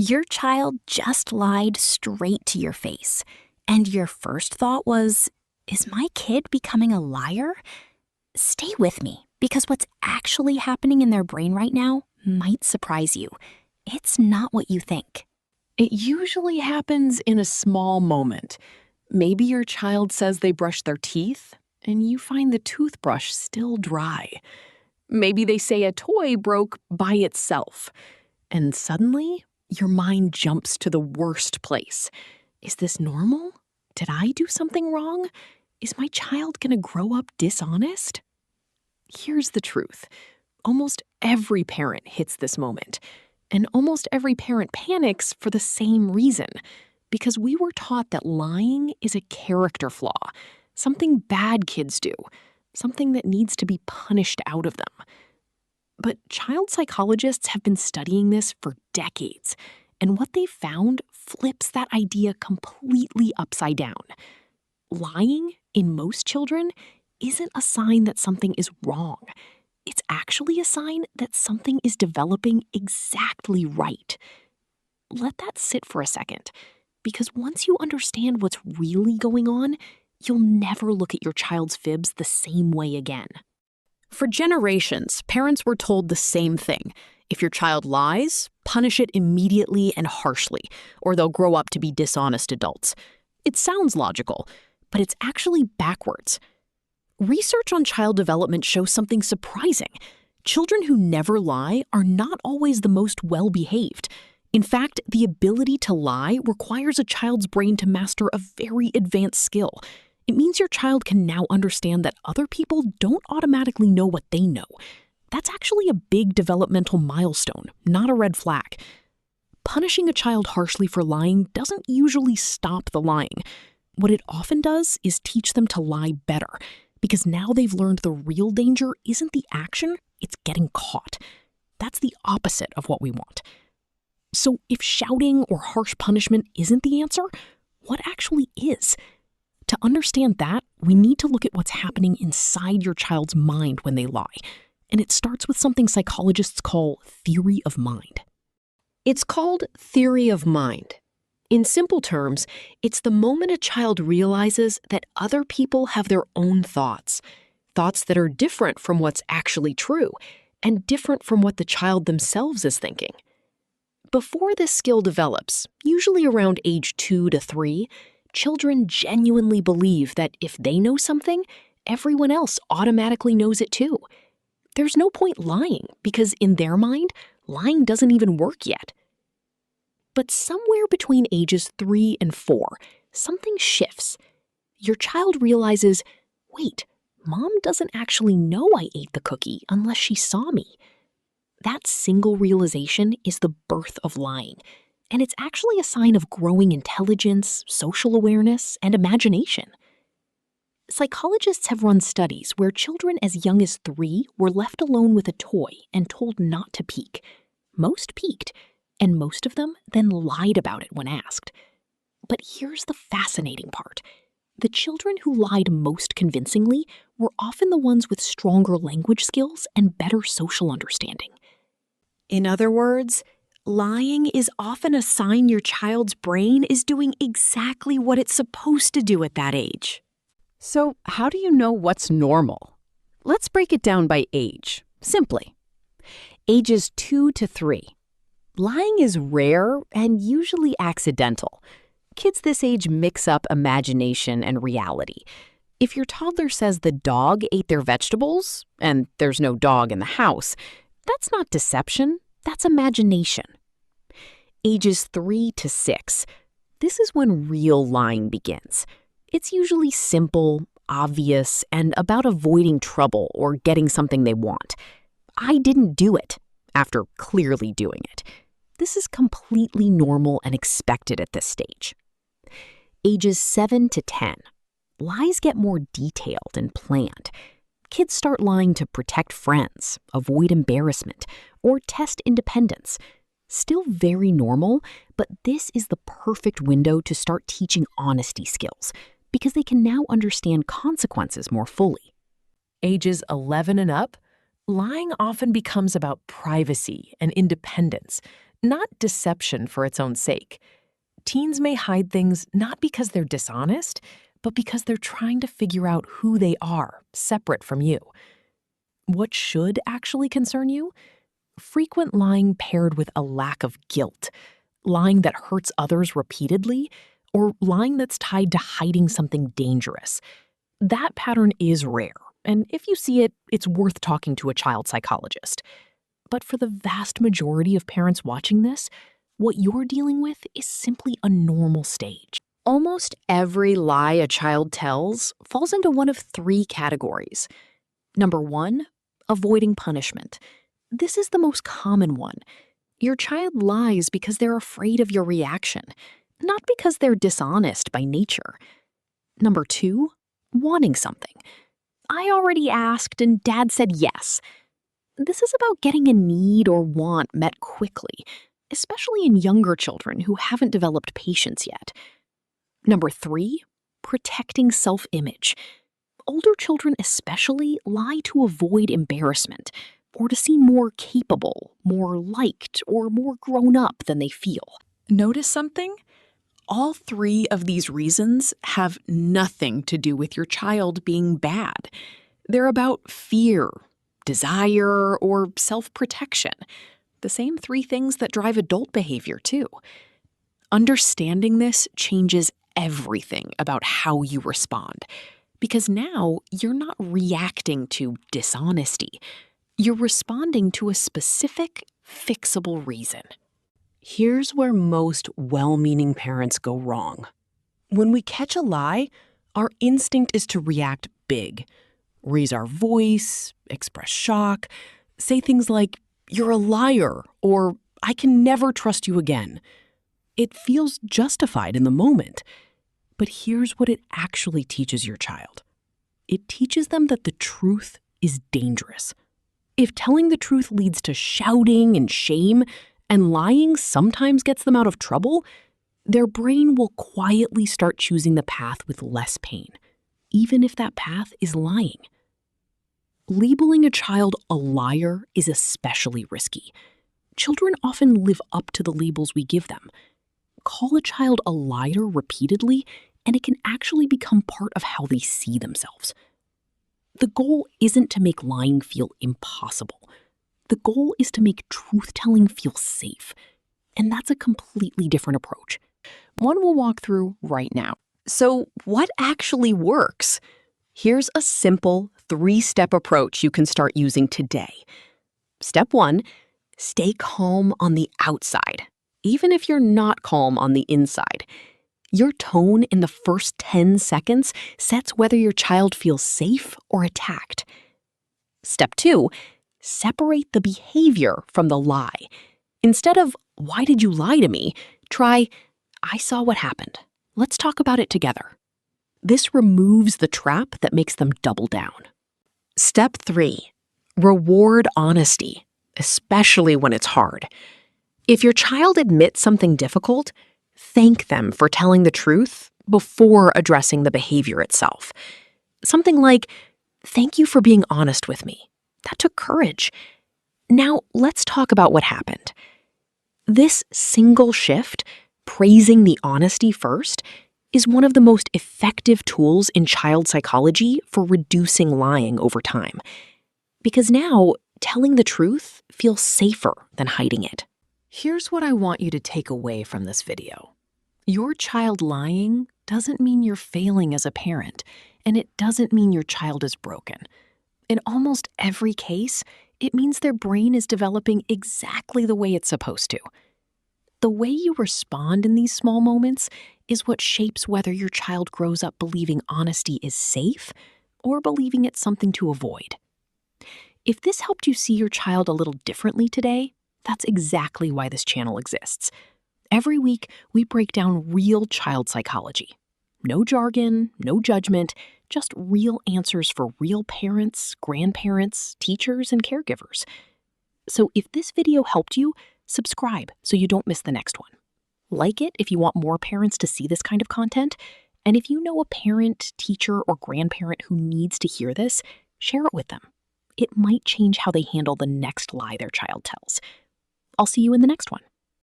Your child just lied straight to your face, and your first thought was, is my kid becoming a liar? Stay with me, because what's actually happening in their brain right now might surprise you. It's not what you think. It usually happens in a small moment. Maybe your child says they brush their teeth, and you find the toothbrush still dry. Maybe they say a toy broke by itself, and suddenly your mind jumps to the worst place. Is this normal? Did I do something wrong? Is my child going to grow up dishonest? Here's the truth. Almost every parent hits this moment, and almost every parent panics for the same reason, because we were taught that lying is a character flaw, something bad kids do, something that needs to be punished out of them. But child psychologists have been studying this for decades, and what they've found flips that idea completely upside down. Lying, in most children, isn't a sign that something is wrong. It's actually a sign that something is developing exactly right. Let that sit for a second, because once you understand what's really going on, you'll never look at your child's fibs the same way again. For generations, parents were told the same thing. If your child lies, punish it immediately and harshly, or they'll grow up to be dishonest adults. It sounds logical, but it's actually backwards. Research on child development shows something surprising. Children who never lie are not always the most well-behaved. In fact, the ability to lie requires a child's brain to master a very advanced skill. It means your child can now understand that other people don't automatically know what they know. That's actually a big developmental milestone, not a red flag. Punishing a child harshly for lying doesn't usually stop the lying. What it often does is teach them to lie better, because now they've learned the real danger isn't the action, it's getting caught. That's the opposite of what we want. So if shouting or harsh punishment isn't the answer, what actually is? To understand that, we need to look at what's happening inside your child's mind when they lie. And it starts with something psychologists call theory of mind. It's called theory of mind. In simple terms, it's the moment a child realizes that other people have their own thoughts that are different from what's actually true, and different from what the child themselves is thinking. Before this skill develops, usually around age 2 to 3, children genuinely believe that if they know something, everyone else automatically knows it too. There's no point lying, because in their mind, lying doesn't even work yet. But somewhere between ages 3 and 4, something shifts. Your child realizes, wait, Mom doesn't actually know I ate the cookie unless she saw me. That single realization is the birth of lying, and it's actually a sign of growing intelligence, social awareness, and imagination. Psychologists have run studies where children as young as 3 were left alone with a toy and told not to peek. Most peeked, and most of them then lied about it when asked. But here's the fascinating part. The children who lied most convincingly were often the ones with stronger language skills and better social understanding. In other words, lying is often a sign your child's brain is doing exactly what it's supposed to do at that age. So how do you know what's normal? Let's break it down by age, simply. Ages 2 to 3. Lying is rare and usually accidental. Kids this age mix up imagination and reality. If your toddler says the dog ate their vegetables, and there's no dog in the house, that's not deception, that's imagination. Ages 3 to 6. This is when real lying begins. It's usually simple, obvious, and about avoiding trouble or getting something they want. I didn't do it, after clearly doing it. This is completely normal and expected at this stage. Ages 7 to 10. Lies get more detailed and planned. Kids start lying to protect friends, avoid embarrassment, or test independence. Still very normal, but this is the perfect window to start teaching honesty skills, because they can now understand consequences more fully. Ages 11 and up, lying often becomes about privacy and independence. not deception for its own sake. Teens may hide things not because they're dishonest, but because they're trying to figure out who they are, separate from you. What should actually concern you? Frequent lying paired with a lack of guilt, lying that hurts others repeatedly, or lying that's tied to hiding something dangerous. That pattern is rare, and if you see it, it's worth talking to a child psychologist. But for the vast majority of parents watching this, what you're dealing with is simply a normal stage. Almost every lie a child tells falls into one of three categories. Number one, avoiding punishment. This is the most common one. Your child lies because they're afraid of your reaction, not because they're dishonest by nature. Number two, wanting something. I already asked and Dad said yes. This is about getting a need or want met quickly, especially in younger children who haven't developed patience yet. Number three, protecting self-image. Older children especially lie to avoid embarrassment or to seem more capable, more liked, or more grown up than they feel. Notice something? All three of these reasons have nothing to do with your child being bad. They're about fear, desire, or self-protection. The same three things that drive adult behavior, too. Understanding this changes everything about how you respond, because now you're not reacting to dishonesty. You're responding to a specific, fixable reason. Here's where most well-meaning parents go wrong. When we catch a lie, our instinct is to react big, raise our voice, express shock, say things like, "You're a liar," or "I can never trust you again." It feels justified in the moment. But here's what it actually teaches your child. It teaches them that the truth is dangerous. If telling the truth leads to shouting and shame, and lying sometimes gets them out of trouble, their brain will quietly start choosing the path with less pain, even if that path is lying. Labeling a child a liar is especially risky. Children often live up to the labels we give them. Call a child a liar repeatedly, and it can actually become part of how they see themselves. The goal isn't to make lying feel impossible. The goal is to make truth-telling feel safe. And that's a completely different approach. One we'll walk through right now. So what actually works? Here's a simple 3-step approach you can start using today. Step 1, stay calm on the outside, even if you're not calm on the inside. Your tone in the first 10 seconds sets whether your child feels safe or attacked. Step 2, separate the behavior from the lie. Instead of, "Why did you lie to me?" try, "I saw what happened. Let's talk about it together." This removes the trap that makes them double down. Step 3, reward honesty, especially when it's hard. If your child admits something difficult, thank them for telling the truth before addressing the behavior itself. Something like, "Thank you for being honest with me. That took courage. Now let's talk about what happened." This single shift, praising the honesty first, is one of the most effective tools in child psychology for reducing lying over time. Because now, telling the truth feels safer than hiding it. Here's what I want you to take away from this video. Your child lying doesn't mean you're failing as a parent, and it doesn't mean your child is broken. In almost every case, it means their brain is developing exactly the way it's supposed to. The way you respond in these small moments is what shapes whether your child grows up believing honesty is safe or believing it's something to avoid. If this helped you see your child a little differently today, that's exactly why this channel exists. Every week, we break down real child psychology. No jargon, no judgment, just real answers for real parents, grandparents, teachers, and caregivers. So if this video helped you, subscribe so you don't miss the next one. Like it if you want more parents to see this kind of content. And if you know a parent, teacher, or grandparent who needs to hear this, share it with them. It might change how they handle the next lie their child tells. I'll see you in the next one.